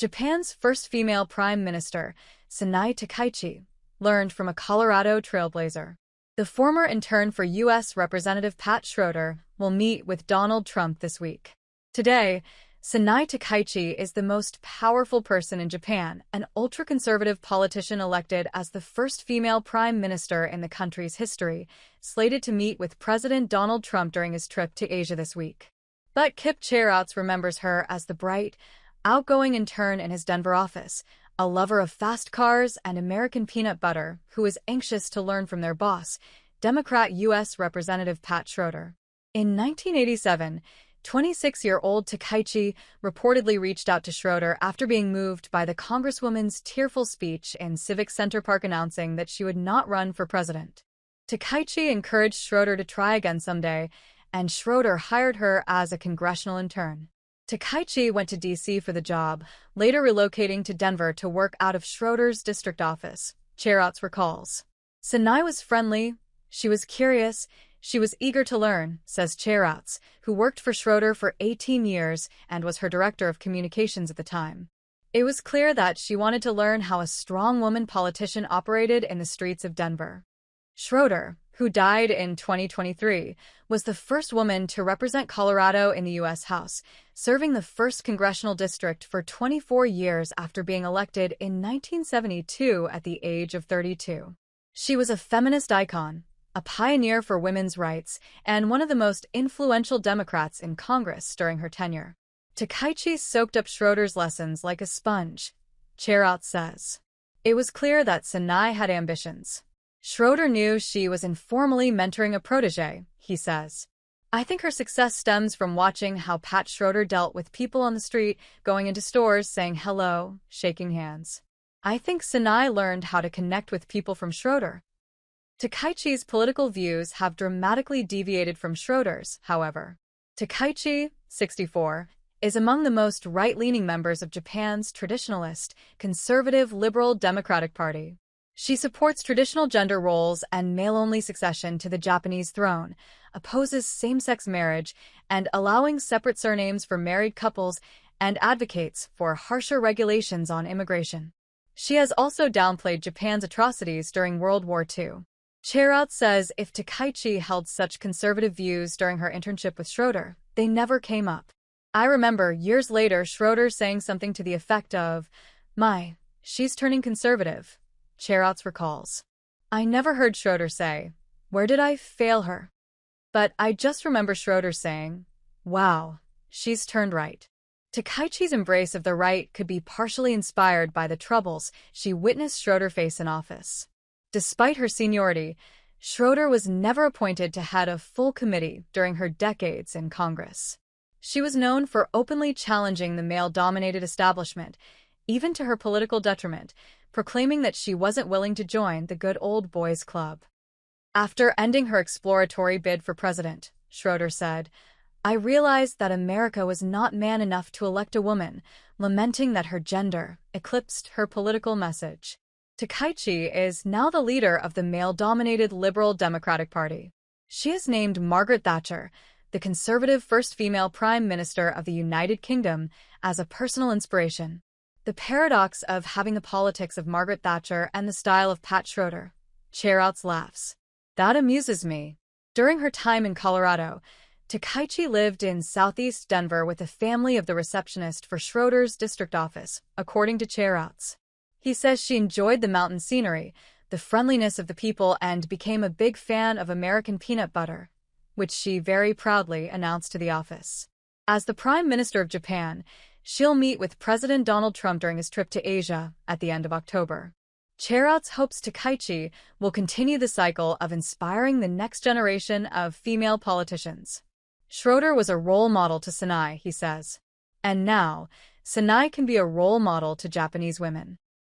Japan's first female prime minister, Sanae Takaichi, learned from a Colorado trailblazer. The former intern for U.S. Representative Pat Schroeder will meet with Donald Trump this week. Today, Sanae Takaichi is the most powerful person in Japan, an ultraconservative politician elected as the first female prime minister in the country's history, slated to meet with President Donald Trump during his trip to Asia this week. But Cheroutes remembers her as the bright, outgoing intern in his Denver office, a lover of fast cars and American peanut butter who is anxious to learn from their boss, Democrat U.S. Representative Pat Schroeder. In 1987, 26-year-old Takaichi reportedly reached out to Schroeder after being moved by the Congresswoman's tearful speech in Civic Center Park announcing that she would not run for president. Takaichi encouraged Schroeder to try again someday, and Schroeder hired her as a congressional intern. Takaichi went to D.C. for the job, later relocating to Denver to work out of Schroeder's district office, Cheroutes recalls. Sanae was friendly, she was curious, she was eager to learn, says Cheroutes, who worked for Schroeder for 18 years and was her director of communications at the time. It was clear that she wanted to learn how a strong woman politician operated in the streets of Denver. Schroeder, who died in 2023, was the first woman to represent Colorado in the U.S. House, serving the 1st Congressional District for 24 years after being elected in 1972 at the age of 32. She was a feminist icon, a pioneer for women's rights, and one of the most influential Democrats in Congress during her tenure. Takaichi soaked up Schroeder's lessons like a sponge, Cheroutes says. It was clear that Sanae had ambitions. Schroeder knew she was informally mentoring a protege, he says. I think her success stems from watching how Pat Schroeder dealt with people on the street, going into stores, saying hello, shaking hands. I think Sanae learned how to connect with people from Schroeder. Takaichi's political views have dramatically deviated from Schroeder's, however. Takaichi, 64, is among the most right-leaning members of Japan's traditionalist, conservative liberal Democratic Party. She supports traditional gender roles and male-only succession to the Japanese throne, opposes same-sex marriage and allowing separate surnames for married couples, and advocates for harsher regulations on immigration. She has also downplayed Japan's atrocities during World War II. Cheroutes says if Takaichi held such conservative views during her internship with Schroeder, they never came up. I remember years later Schroeder saying something to the effect of, she's turning conservative, Cheroutes recalls. I never heard Schroeder say, where did I fail her? But I just remember Schroeder saying, wow, she's turned right. Takaichi's embrace of the right could be partially inspired by the troubles she witnessed Schroeder face in office. Despite her seniority, Schroeder was never appointed to head a full committee during her decades in Congress. She was known for openly challenging the male-dominated establishment, even to her political detriment, proclaiming that she wasn't willing to join the good old boys club. After ending her exploratory bid for president, Schroeder said, I realized that America was not man enough to elect a woman, lamenting that her gender eclipsed her political message. Takaichi is now the leader of the male-dominated Liberal Democratic Party. She has named Margaret Thatcher, the conservative first female prime minister of the United Kingdom, as a personal inspiration. The paradox of having the politics of Margaret Thatcher and the style of Pat Schroeder. Cheroutes laughs. That amuses me. During her time in Colorado, Takaichi lived in southeast Denver with a family of the receptionist for Schroeder's district office, according to Cheroutes. He says she enjoyed the mountain scenery, the friendliness of the people, and became a big fan of American peanut butter, which she very proudly announced to the office. As the Prime Minister of Japan, she'll meet with President Donald Trump during his trip to Asia at the end of October. Cheroutes hopes Takaichi will continue the cycle of inspiring the next generation of female politicians. Schroeder was a role model to Sanae, he says. And now, Sanae can be a role model to Japanese women.